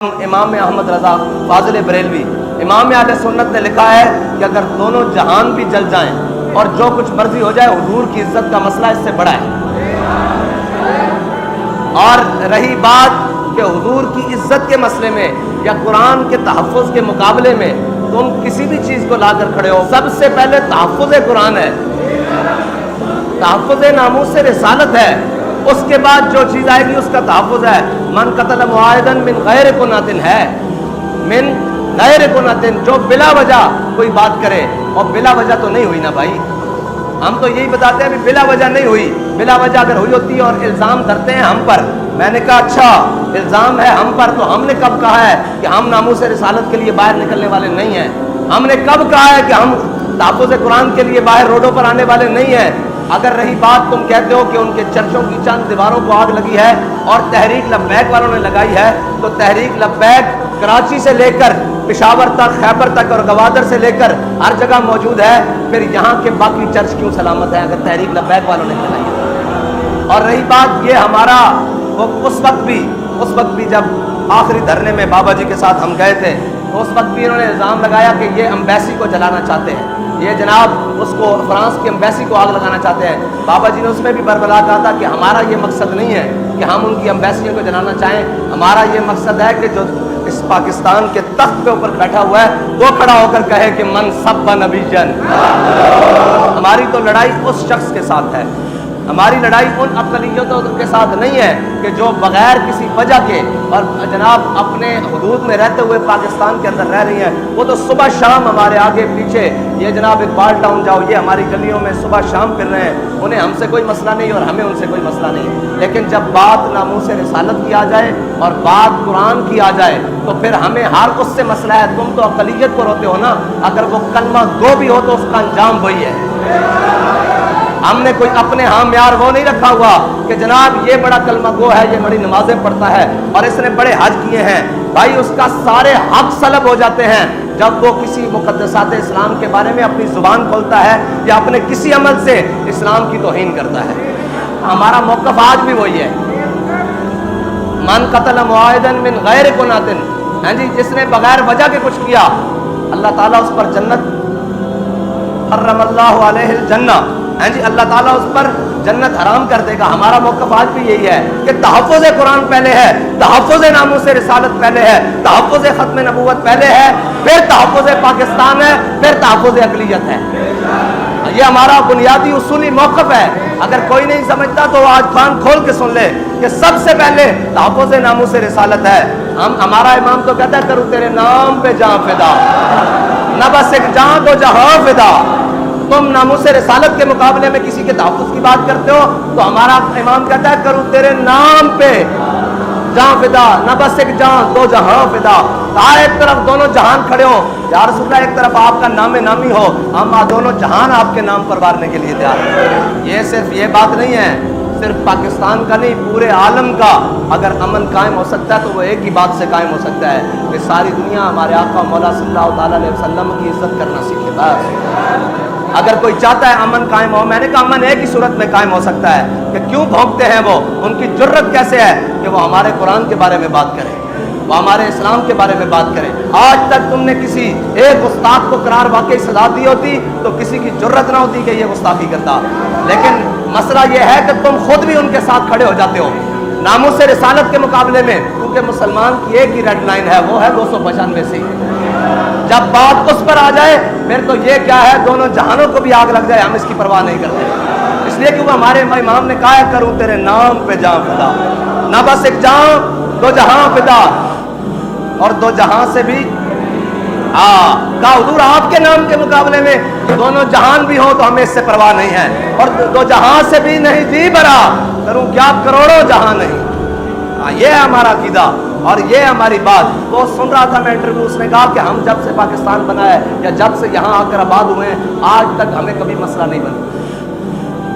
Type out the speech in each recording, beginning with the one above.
امام احمد رضا فاضل بریلوی امام اہل سنت نے لکھا ہے کہ اگر دونوں جہان بھی جل جائیں اور جو کچھ مرضی ہو جائے، حضور کی عزت کا مسئلہ اس سے بڑا ہے۔ اور رہی بات کہ حضور کی عزت کے مسئلے میں یا قرآن کے تحفظ کے مقابلے میں تم کسی بھی چیز کو لا کر کھڑے ہو، سب سے پہلے تحفظ قرآن ہے، تحفظ ناموس رسالت ہے، اس کے بعد جو چیز آئے گی اس کا تحفظ ہے۔ من قتل معاہدن من غیر کناتن ہے، من غیر کناتن، جو بلا وجہ کوئی بات کرے، اور بلا وجہ تو نہیں ہوئی نا بھائی، ہم تو یہی بتاتے ہیں بلا وجہ نہیں ہوئی، بلا وجہ اگر ہوئی ہوتی اور الزام دھرتے ہیں ہم پر۔ میں نے کہا اچھا الزام ہے ہم پر، تو ہم نے کب کہا ہے کہ ہم ناموس رسالت کے لیے باہر نکلنے والے نہیں ہیں؟ ہم نے کب کہا ہے کہ ہم تحفظ قرآن کے لیے باہر روڈوں پر آنے والے نہیں ہیں؟ اگر رہی بات تم کہتے ہو کہ ان کے چرچوں کی چند دیواروں کو آگ لگی ہے اور تحریک لبیک والوں نے لگائی ہے، تو تحریک لبیک کراچی سے لے کر پشاور تک، خیبر تک اور گوادر سے لے کر ہر جگہ موجود ہے، پھر یہاں کے باقی چرچ کیوں سلامت ہیں اگر تحریک لبیک والوں نے لگائی ہے؟ اور رہی بات یہ ہمارا اس وقت بھی جب آخری دھرنے میں بابا جی کے ساتھ ہم گئے تھے، تو اس وقت بھی انہوں نے الزام لگایا کہ یہ امبیسی کو جلانا چاہتے ہیں، یہ جناب اس کو فرانس کی امبیسی کو آگ لگانا چاہتے ہیں۔ بابا جی نے اس میں بھی بربلا کہا تھا کہ ہمارا یہ مقصد نہیں ہے کہ ہم ان کی امبیسیوں کو جلانا چاہیں، ہمارا یہ مقصد ہے کہ جو اس پاکستان کے تخت پہ اوپر بیٹھا ہوا ہے وہ کھڑا ہو کر کہے کہ من سب نبی جن۔ ہماری تو لڑائی اس شخص کے ساتھ ہے، ہماری لڑائی ان اقلیتوں کے ساتھ نہیں ہے کہ جو بغیر کسی وجہ کے اور جناب اپنے حدود میں رہتے ہوئے پاکستان کے اندر رہ رہی ہیں، وہ تو صبح شام ہمارے آگے پیچھے، یہ جناب اقبال ٹاؤن جاؤ، یہ ہماری گلیوں میں صبح شام پھر رہے ہیں، انہیں ہم سے کوئی مسئلہ نہیں اور ہمیں ان سے کوئی مسئلہ نہیں۔ لیکن جب بات ناموس رسالت کی آ جائے اور بات قرآن کی آ جائے تو پھر ہمیں ہر اس سے مسئلہ ہے۔ تم تو اقلیت کو روتے ہو نا، اگر وہ کلمہ گو بھی ہو تو اس کا انجام وہی ہے۔ ہم نے کوئی اپنے ہاں معیار وہ نہیں رکھا ہوا کہ جناب یہ بڑا کلمہ گو ہے، یہ بڑی نمازیں پڑھتا ہے اور اس نے بڑے حج کیے ہیں۔ بھائی اس کا سارے حق سلب ہو جاتے ہیں جب وہ کسی مقدسات اسلام کے بارے میں اپنی زبان کھولتا ہے یا اپنے کسی عمل سے اسلام کی توہین کرتا ہے۔ ہمارا موقف آج بھی وہی ہے، من قتل معاہدن من غیر کناتن، ہاں جی، جس نے بغیر وجہ کے کچھ کیا اللہ تعالیٰ اس پر جنت، حرم اللہ علیہ الجنہ، ہاں جی، اللہ تعالیٰ اس پر جنت حرام کر دے گا۔ ہمارا موقف آج بھی یہی ہے کہ تحفظ قرآن پہلے ہے، تحفظ ناموس رسالت پہلے ہے، تحفظ ختم نبوت پہلے ہے، پھر تحفظ پاکستان ہے، پھر تحفظ اقلیت ہے۔ یہ ہمارا بنیادی اصولی موقف ہے۔ اگر کوئی نہیں سمجھتا تو آج کان کھول کے سن لے کہ سب سے پہلے تحفظ ناموس رسالت ہے۔ ہمارا امام تو کہتا ہے کروں تیرے نام پہ جان فدا، نہ بس ایک جان تو جہاں فدا۔ تم ناموس رسالت کے مقابلے میں کسی کے تحفظ کی بات کرتے ہو تو ہمارا امام کہتا ہے کروں تیرے نام پہ جان فدا، نہ بس ایک جان دو جہاں فدا۔ ایک طرف دونوں جہان کھڑے ہو یا رسول اللہ، ایک طرف آپ کا نام نامی ہو، ہم دونوں جہان آپ کے نام پر وارنے کے لیے تیار ہیں۔ یہ صرف یہ بات نہیں ہے، صرف پاکستان کا نہیں، پورے عالم کا اگر امن قائم ہو سکتا ہے تو وہ ایک ہی بات سے قائم ہو سکتا ہے کہ ساری دنیا ہمارے آقا مولا صلی اللہ تعالیٰ علیہ وسلم کی عزت کرنا سیکھے۔ بس اگر کوئی چاہتا ہے امن قائم ہو، میں نے کہا امن ایک ہی صورت میں قائم ہو سکتا ہے کہ کیوں بھونکتے ہیں وہ، ان کی جرت کیسے ہے کہ وہ ہمارے قرآن کے بارے میں بات کریں، وہ ہمارے اسلام کے بارے میں بات کریں۔ آج تک تم نے کسی ایک استاد کو قرار واقعی سزا دی ہوتی تو کسی کی جرت نہ ہوتی کہ یہ گستاخی کرتا، لیکن مسئلہ یہ ہے کہ تم خود بھی ان کے ساتھ کھڑے ہو جاتے ہو ناموس رسالت کے مقابلے میں، کیونکہ مسلمان کی ایک ہی ریڈ لائن ہے، وہ ہے 295 سے۔ جب بات اس پر آ جائے پھر تو یہ کیا ہے، دونوں جہانوں کو بھی آگ لگ جائے ہم اس کی پرواہ نہیں کرتے، اس لیے کہ وہ ہمارے امام نے کہا ہے کروں تیرے نام پہ جان فدا، نہ بس ایک جان دو جہاں فدا، اور دو جہاں سے بھی کہا حضور آپ کے نام کے مقابلے میں دونوں جہان بھی ہوں تو ہمیں اس سے پرواہ نہیں ہے، اور دو جہاں سے بھی نہیں جی برا، کروں کیا کروڑوں جہاں نہیں۔ یہ ہے ہمارا عقیدہ اور یہ ہماری بات۔ وہ سن رہا تھا میں انٹرویو، اس نے کہا کہ ہم جب سے پاکستان بنا ہے یا جب سے یہاں آ کر آباد ہوئے ہیں آج تک ہمیں کبھی مسئلہ نہیں بنا،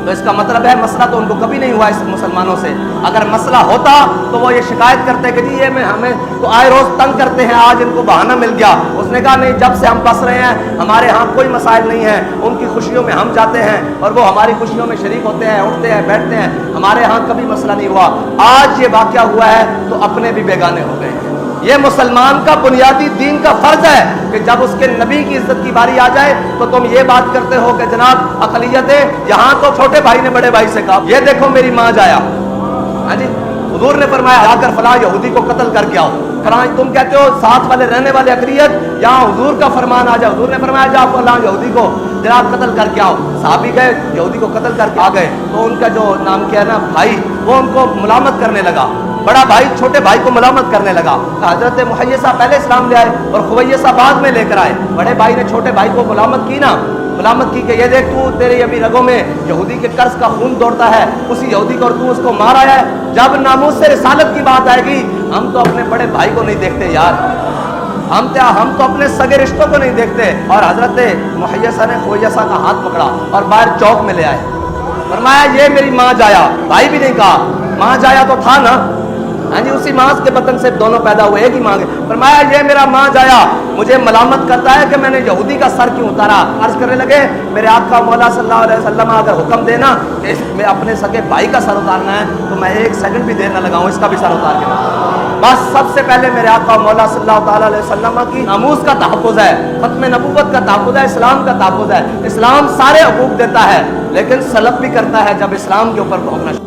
تو اس کا مطلب ہے مسئلہ تو ان کو کبھی نہیں ہوا اس مسلمانوں سے۔ اگر مسئلہ ہوتا تو وہ یہ شکایت کرتے کہ جی یہ میں ہمیں تو آئے روز تنگ کرتے ہیں، آج ان کو بہانہ مل گیا۔ اس نے کہا نہیں، جب سے ہم بس رہے ہیں ہمارے ہاں کوئی مسائل نہیں ہیں، ان کی خوشیوں میں ہم جاتے ہیں اور وہ ہماری خوشیوں میں شریک ہوتے ہیں، اٹھتے ہیں بیٹھتے ہیں، ہمارے ہاں کبھی مسئلہ نہیں ہوا۔ آج یہ واقعہ ہوا ہے تو اپنے بھی بیگانے ہو گئے ہیں۔ یہ مسلمان کا بنیادی دین کا فرض ہے کہ جب اس کے نبی کی عزت کی باری آ جائے تو تم یہ بات کرتے ہو کہ جناب اقلیتیں، یہاں تو چھوٹے بھائی نے بڑے بھائی سے کہا یہ دیکھو میری ماں جایا، ہاں جی حضور نے فرمایا جا کر فلاں یہودی کو قتل کر کے آؤ، فلاں تم کہتے ہو ساتھ والے رہنے والے اقلیت، یہاں حضور کا فرمان آ جائے، حضور نے فرمایا جا فلاں یہودی کو جناب قتل کر کے آؤ، صحابی گئے یہودی کو قتل کر کے آ گئے تو ان کا جو نام کیا ہے نا بھائی، وہ ان کو ملامت کرنے لگا، بڑا بھائی چھوٹے بھائی کو ملامت کرنے لگا، حضرت محیصہ پہلے اسلام لے آئے اور خویصہ بعد میں لے کر آئے، بڑے بھائی نے چھوٹے بھائی کو ملامت کی نا، ملامت کی کہ یہ دیکھ تو تیرے ابھی رگوں میں یہودی کے قرض کا خون دوڑتا ہے، اسی یہودی کو اور تو اس کو مار آیا ہے، جب ناموس سے رسالت کی بات آئے گی ہم تو اپنے بڑے بھائی کو نہیں دیکھتے یار، ہم تو اپنے سگے رشتوں کو نہیں دیکھتے۔ اور حضرت محیصہ نے خویصہ کا ہاتھ پکڑا اور باہر چوک میں لے آئے، فرمایا یہ میری ماں جایا، بھائی بھی نہیں کہا، ماں جایا تو تھا نا، ہاں جی اسی ماں کے بطن سے دونوں پیدا ہوئے، ایک ہی ماں کے، فرمایا یہ میرا ماں جایا مجھے ملامت کرتا ہے کہ میں نے یہودی کا سر کیوں اتارا، عرض کرنے لگے میرے آقا مولا صلی اللہ علیہ وسلم اگر حکم دینا کہ میں اپنے سگے بھائی کا سر اتارنا ہے تو میں ایک سیکنڈ بھی دیر نہ لگاؤں، اس کا بھی سر اتار کے بس۔ سب سے پہلے میرے آقا مولا صلی اللہ تعالیٰ علیہ وسلم کی ناموس کا تحفظ ہے، ختم نبوت کا تحفظ ہے، اسلام کا تحفظ ہے، اسلام سارے حقوق دیتا ہے لیکن سلب بھی کرتا ہے جب اسلام کے اوپر بھونکنا